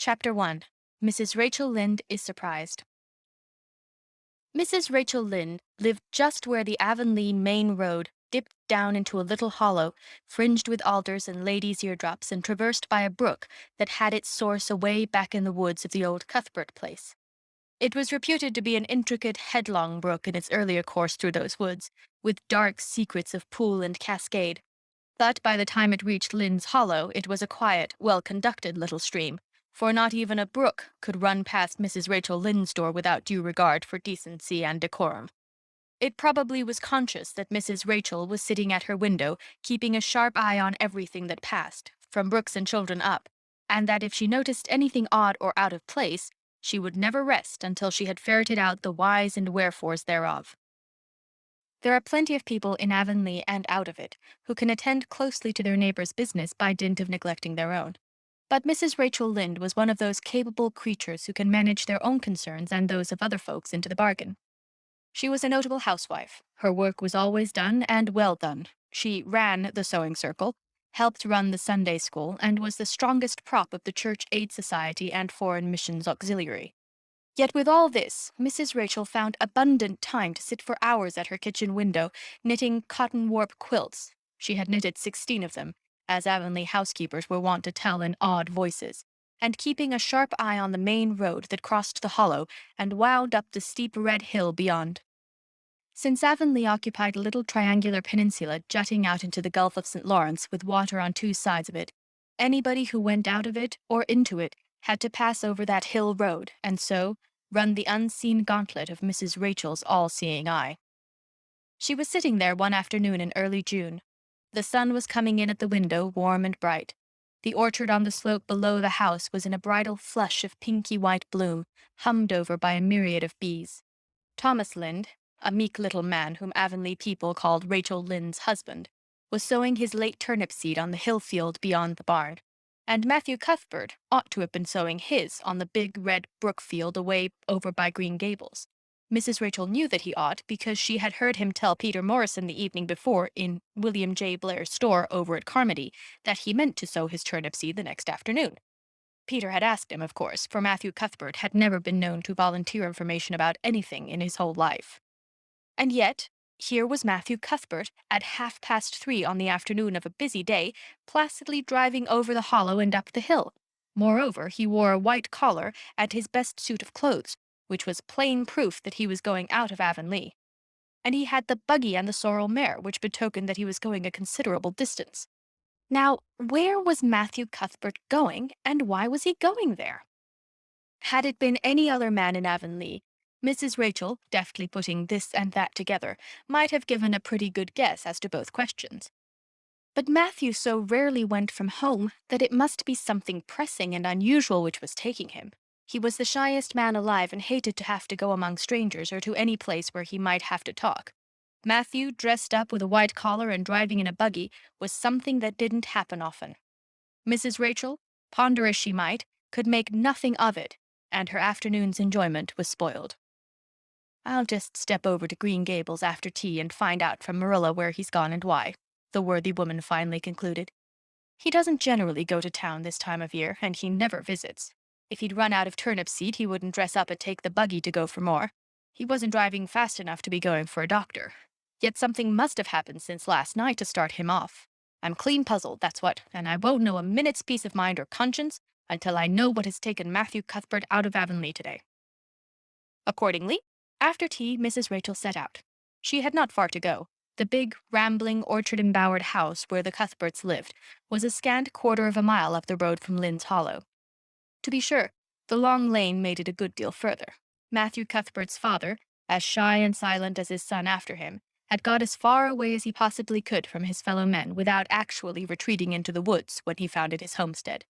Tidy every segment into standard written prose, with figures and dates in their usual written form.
Chapter 1. Mrs. Rachel Lynde is Surprised. Mrs. Rachel Lynde lived just where the Avonlea main road dipped down into a little hollow, fringed with alders and ladies' eardrops and traversed by a brook that had its source away back in the woods of the old Cuthbert place. It was reputed to be an intricate, headlong brook in its earlier course through those woods, with dark secrets of pool and cascade. But by the time it reached Lynde's Hollow, it was a quiet, well-conducted little stream, for not even a brook could run past Mrs. Rachel Lynde's door without due regard for decency and decorum. It probably was conscious that Mrs. Rachel was sitting at her window, keeping a sharp eye on everything that passed, from Brooks and children up, and that if she noticed anything odd or out of place, she would never rest until she had ferreted out the whys and wherefores thereof. There are plenty of people in Avonlea and out of it who can attend closely to their neighbor's business by dint of neglecting their own. But Mrs. Rachel Lynde was one of those capable creatures who can manage their own concerns and those of other folks into the bargain. She was a notable housewife. Her work was always done, and well done. She ran the sewing circle, helped run the Sunday school, and was the strongest prop of the Church Aid Society and Foreign Missions Auxiliary. Yet with all this, Mrs. Rachel found abundant time to sit for hours at her kitchen window, knitting cotton warp quilts. She had knitted 16 of them, as Avonlea housekeepers were wont to tell in awed voices, and keeping a sharp eye on the main road that crossed the hollow and wound up the steep red hill beyond. Since Avonlea occupied a little triangular peninsula jutting out into the Gulf of St. Lawrence with water on two sides of it, anybody who went out of it or into it had to pass over that hill road, and so run the unseen gauntlet of Mrs. Rachel's all-seeing eye. She was sitting there one afternoon in early June. The sun was coming in at the window, warm and bright. The orchard on the slope below the house was in a bridal flush of pinky-white bloom, hummed over by a myriad of bees. Thomas Lynde, a meek little man whom Avonlea people called Rachel Lynde's husband, was sowing his late turnip seed on the hill field beyond the barn, and Matthew Cuthbert ought to have been sowing his on the big red brook field away over by Green Gables. Mrs. Rachel knew that he ought because she had heard him tell Peter Morrison the evening before in William J. Blair's store over at Carmody that he meant to sow his turnip seed the next afternoon. Peter had asked him, of course, for Matthew Cuthbert had never been known to volunteer information about anything in his whole life. And yet, here was Matthew Cuthbert at 3:30 on the afternoon of a busy day, placidly driving over the hollow and up the hill. Moreover, he wore a white collar and his best suit of clothes, which was plain proof that he was going out of Avonlea. And he had the buggy and the sorrel mare, which betokened that he was going a considerable distance. Now, where was Matthew Cuthbert going, and why was he going there? Had it been any other man in Avonlea, Mrs. Rachel, deftly putting this and that together, might have given a pretty good guess as to both questions. But Matthew so rarely went from home that it must be something pressing and unusual which was taking him. He was the shyest man alive and hated to have to go among strangers or to any place where he might have to talk. Matthew, dressed up with a white collar and driving in a buggy, was something that didn't happen often. Mrs. Rachel, ponder as she might, could make nothing of it, and her afternoon's enjoyment was spoiled. "I'll just step over to Green Gables after tea and find out from Marilla where he's gone and why," the worthy woman finally concluded. "He doesn't generally go to town this time of year, and he never visits. If he'd run out of turnip seed, he wouldn't dress up and take the buggy to go for more. He wasn't driving fast enough to be going for a doctor. Yet something must have happened since last night to start him off. I'm clean puzzled, that's what, and I won't know a minute's peace of mind or conscience until I know what has taken Matthew Cuthbert out of Avonlea today." Accordingly, after tea, Mrs. Rachel set out. She had not far to go. The big, rambling, orchard-embowered house where the Cuthberts lived was a scant quarter of a mile up the road from Lynde's Hollow. To be sure, the long lane made it a good deal further. Matthew Cuthbert's father, as shy and silent as his son after him, had got as far away as he possibly could from his fellow men without actually retreating into the woods when he founded his homestead.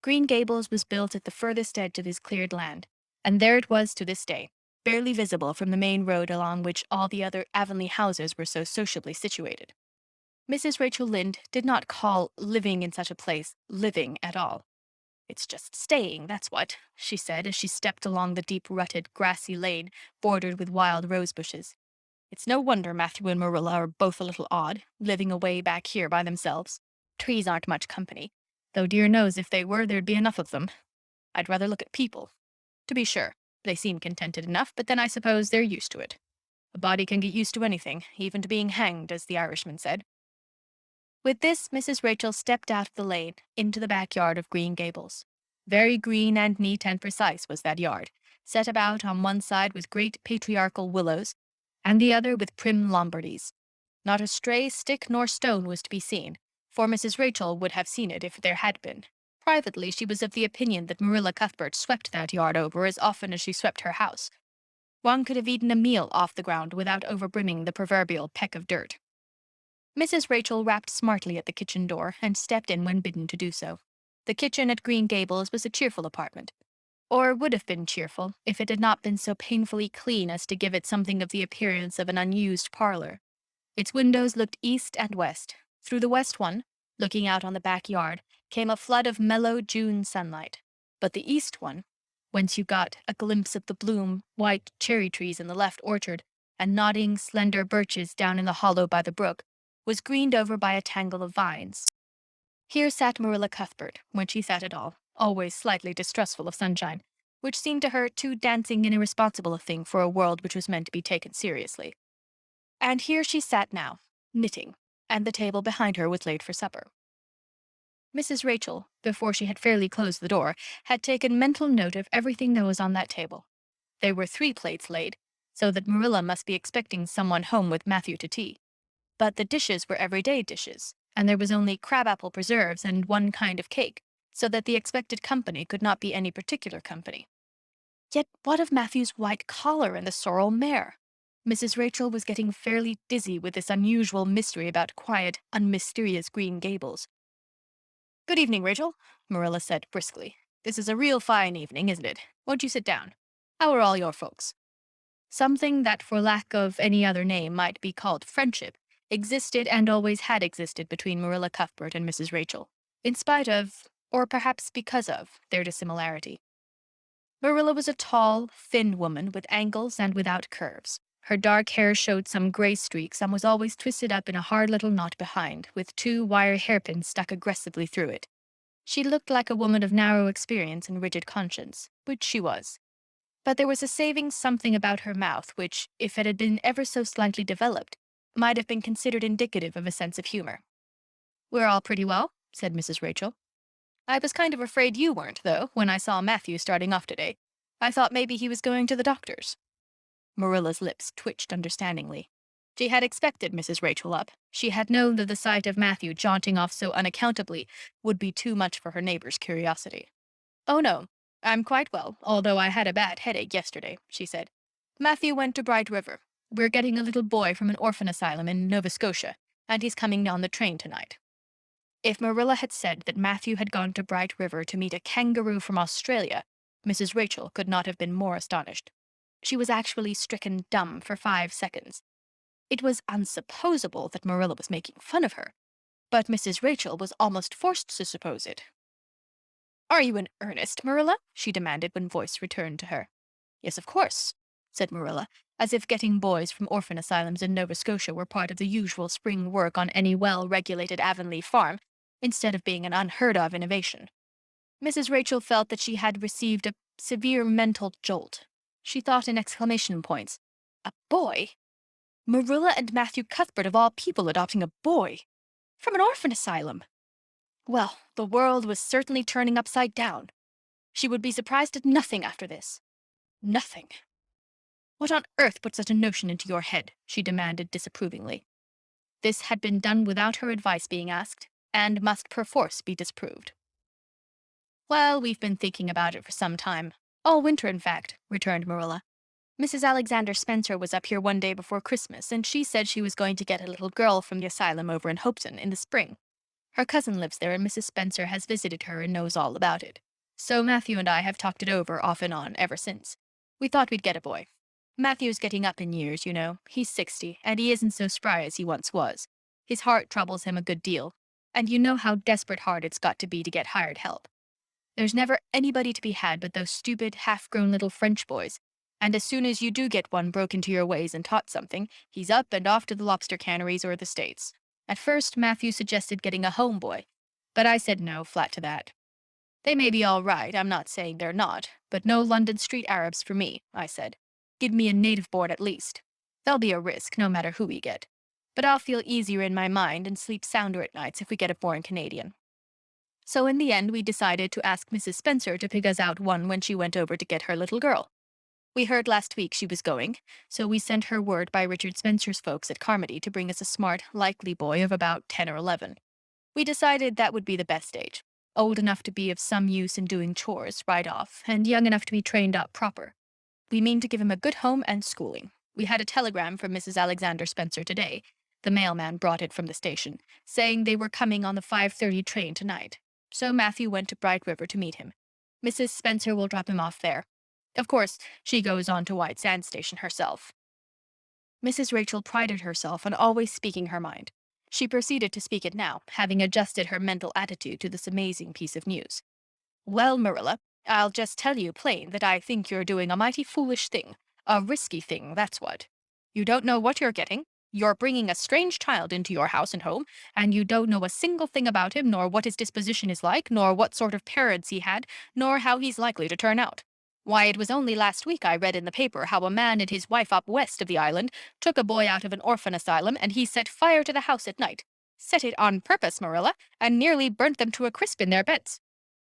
Green Gables was built at the furthest edge of his cleared land, and there it was to this day, barely visible from the main road along which all the other Avonlea houses were so sociably situated. Mrs. Rachel Lynde did not call living in such a place living at all. "It's just staying, that's what," she said as she stepped along the deep-rutted, grassy lane bordered with wild rose bushes. "It's no wonder Matthew and Marilla are both a little odd, living away back here by themselves. Trees aren't much company, though dear knows if they were, there'd be enough of them. I'd rather look at people. To be sure, they seem contented enough, but then I suppose they're used to it. A body can get used to anything, even to being hanged, as the Irishman said. With this, Mrs. Rachel stepped out of the lane into the backyard of Green Gables. Very green and neat and precise was that yard, set about on one side with great patriarchal willows, and the other with prim Lombardies. Not a stray stick nor stone was to be seen, for Mrs. Rachel would have seen it if there had been. Privately, she was of the opinion that Marilla Cuthbert swept that yard over as often as she swept her house. One could have eaten a meal off the ground without overbrimming the proverbial peck of dirt. Mrs. Rachel rapped smartly at the kitchen door and stepped in when bidden to do so. The kitchen at Green Gables was a cheerful apartment, or would have been cheerful if it had not been so painfully clean as to give it something of the appearance of an unused parlor. Its windows looked east and west. Through the west one, looking out on the backyard, came a flood of mellow June sunlight. But the east one, whence you got a glimpse of the bloom white cherry trees in the left orchard and nodding slender birches down in the hollow by the brook, was greened over by a tangle of vines. Here sat Marilla Cuthbert, when she sat at all, always slightly distrustful of sunshine, which seemed to her too dancing and irresponsible a thing for a world which was meant to be taken seriously. And here she sat now, knitting, and the table behind her was laid for supper. Mrs. Rachel, before she had fairly closed the door, had taken mental note of everything that was on that table. There were 3 plates laid, so that Marilla must be expecting someone home with Matthew to tea. But the dishes were everyday dishes, and there was only crabapple preserves and one kind of cake, so that the expected company could not be any particular company. Yet what of Matthew's white collar and the sorrel mare? Mrs. Rachel was getting fairly dizzy with this unusual mystery about quiet, unmysterious Green Gables. "Good evening, Rachel," Marilla said briskly. "This is a real fine evening, isn't it? Won't you sit down? How are all your folks?" Something that, for lack of any other name, might be called friendship, existed and always had existed between Marilla Cuthbert and Mrs. Rachel, in spite of, or perhaps because of, their dissimilarity. Marilla was a tall, thin woman with angles and without curves. Her dark hair showed some gray streaks and was always twisted up in a hard little knot behind, with 2 wire hairpins stuck aggressively through it. She looked like a woman of narrow experience and rigid conscience, which she was. But there was a saving something about her mouth which, if it had been ever so slightly developed, might have been considered indicative of a sense of humor. "We're all pretty well," said Mrs. Rachel. "I was kind of afraid you weren't, though, when I saw Matthew starting off today. I thought maybe he was going to the doctor's." Marilla's lips twitched understandingly. She had expected Mrs. Rachel up. She had known that the sight of Matthew jaunting off so unaccountably would be too much for her neighbor's curiosity. "Oh, no, I'm quite well, although I had a bad headache yesterday," she said. "Matthew went to Bright River. We're getting a little boy from an orphan asylum in Nova Scotia, and he's coming on the train tonight." If Marilla had said that Matthew had gone to Bright River to meet a kangaroo from Australia, Mrs. Rachel could not have been more astonished. She was actually stricken dumb for 5 seconds. It was unsupposable that Marilla was making fun of her, but Mrs. Rachel was almost forced to suppose it. "Are you in earnest, Marilla?" she demanded when voice returned to her. "Yes, of course," said Marilla, as if getting boys from orphan asylums in Nova Scotia were part of the usual spring work on any well-regulated Avonlea farm, instead of being an unheard-of innovation. Mrs. Rachel felt that she had received a severe mental jolt. She thought in exclamation points. A boy? Marilla and Matthew Cuthbert, of all people, adopting a boy? From an orphan asylum? Well, the world was certainly turning upside down. She would be surprised at nothing after this. Nothing. "What on earth put such a notion into your head?" she demanded disapprovingly. This had been done without her advice being asked, and must perforce be disapproved. "Well, we've been thinking about it for some time. All winter, in fact," returned Marilla. "Mrs. Alexander Spencer was up here one day before Christmas, and she said she was going to get a little girl from the asylum over in Hopeton in the spring. Her cousin lives there, and Mrs. Spencer has visited her and knows all about it. So Matthew and I have talked it over off and on ever since. We thought we'd get a boy. Matthew's getting up in years, you know. He's 60, and he isn't so spry as he once was. His heart troubles him a good deal, and you know how desperate hard it's got to be to get hired help. There's never anybody to be had but those stupid, half-grown little French boys, and as soon as you do get one broke into your ways and taught something, he's up and off to the lobster canneries or the States. At first, Matthew suggested getting a home boy, but I said no, flat to that. They may be all right, I'm not saying they're not, but no London street Arabs for me, I said. Give me a native born at least. There'll be a risk, no matter who we get. But I'll feel easier in my mind and sleep sounder at nights if we get a foreign Canadian. So in the end, we decided to ask Mrs. Spencer to pick us out one when she went over to get her little girl. We heard last week she was going, so we sent her word by Richard Spencer's folks at Carmody to bring us a smart, likely boy of about 10 or 11. We decided that would be the best age. Old enough to be of some use in doing chores right off, and young enough to be trained up proper. We mean to give him a good home and schooling. We had a telegram from Mrs. Alexander Spencer today. The mailman brought it from the station, saying they were coming on the 5:30 train tonight. So Matthew went to Bright River to meet him. Mrs. Spencer will drop him off there. Of course, she goes on to White Sands Station herself. Mrs. Rachel prided herself on always speaking her mind. She proceeded to speak it now, having adjusted her mental attitude to this amazing piece of news. Well, Marilla, I'll just tell you plain that I think you're doing a mighty foolish thing. A risky thing, that's what. You don't know what you're getting. You're bringing a strange child into your house and home, and you don't know a single thing about him, nor what his disposition is like, nor what sort of parents he had, nor how he's likely to turn out. Why, it was only last week I read in the paper how a man and his wife up west of the island took a boy out of an orphan asylum and he set fire to the house at night. Set it on purpose, Marilla, and nearly burnt them to a crisp in their beds.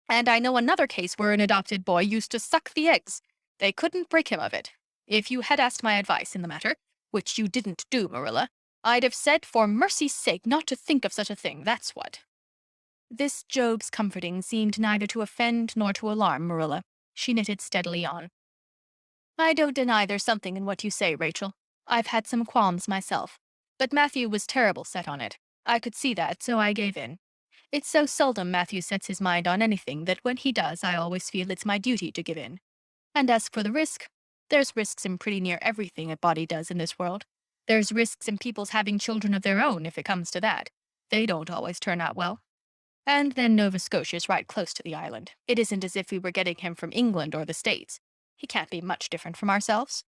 And I know another case where an adopted boy used to suck the eggs. They couldn't break him of it. If you had asked my advice in the matter, which you didn't do, Marilla, I'd have said for mercy's sake not to think of such a thing, that's what. This Job's comforting seemed neither to offend nor to alarm Marilla. She knitted steadily on. I don't deny there's something in what you say, Rachel. I've had some qualms myself. But Matthew was terrible set on it. I could see that, so I gave in. It's so seldom Matthew sets his mind on anything that when he does, I always feel it's my duty to give in. And as for the risk, there's risks in pretty near everything a body does in this world. There's risks in people's having children of their own, if it comes to that. They don't always turn out well. And then Nova Scotia's right close to the island. It isn't as if we were getting him from England or the States. He can't be much different from ourselves.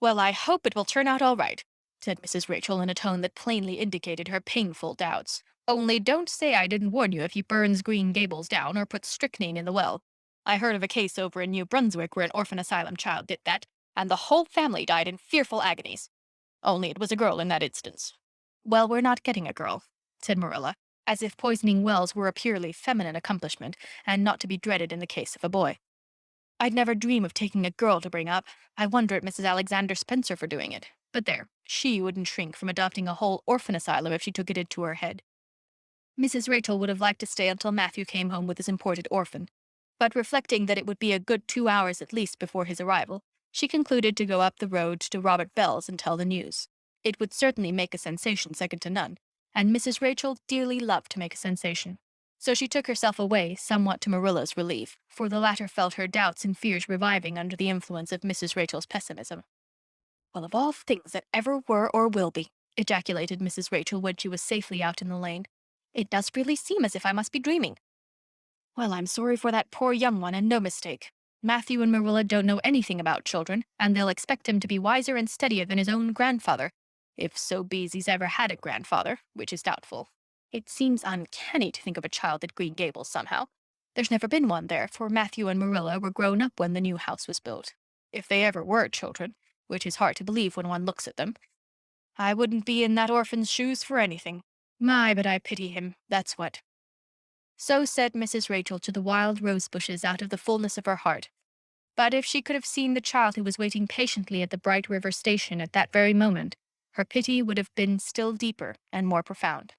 Well, I hope it will turn out all right, said Mrs. Rachel in a tone that plainly indicated her painful doubts. Only don't say I didn't warn you if he burns Green Gables down or puts strychnine in the well. I heard of a case over in New Brunswick where an orphan asylum child did that, and the whole family died in fearful agonies. Only it was a girl in that instance. Well, we're not getting a girl, said Marilla, as if poisoning wells were a purely feminine accomplishment and not to be dreaded in the case of a boy. I'd never dream of taking a girl to bring up. I wonder at Mrs. Alexander Spencer for doing it. But there, she wouldn't shrink from adopting a whole orphan asylum if she took it into her head. Mrs. Rachel would have liked to stay until Matthew came home with his imported orphan, but reflecting that it would be a good 2 hours at least before his arrival, she concluded to go up the road to Robert Bell's and tell the news. It would certainly make a sensation second to none, and Mrs. Rachel dearly loved to make a sensation. So she took herself away, somewhat to Marilla's relief, for the latter felt her doubts and fears reviving under the influence of Mrs. Rachel's pessimism. Well, of all things that ever were or will be, ejaculated Mrs. Rachel when she was safely out in the lane, it does really seem as if I must be dreaming. Well, I'm sorry for that poor young one, and no mistake. Matthew and Marilla don't know anything about children, and they'll expect him to be wiser and steadier than his own grandfather, if so be's he's ever had a grandfather, which is doubtful. It seems uncanny to think of a child at Green Gables somehow. There's never been one there, for Matthew and Marilla were grown up when the new house was built. If they ever were children, which is hard to believe when one looks at them. I wouldn't be in that orphan's shoes for anything. My, but I pity him, that's what. So said Mrs. Rachel to the wild rose bushes out of the fullness of her heart. But if she could have seen the child who was waiting patiently at the Bright River station at that very moment, her pity would have been still deeper and more profound.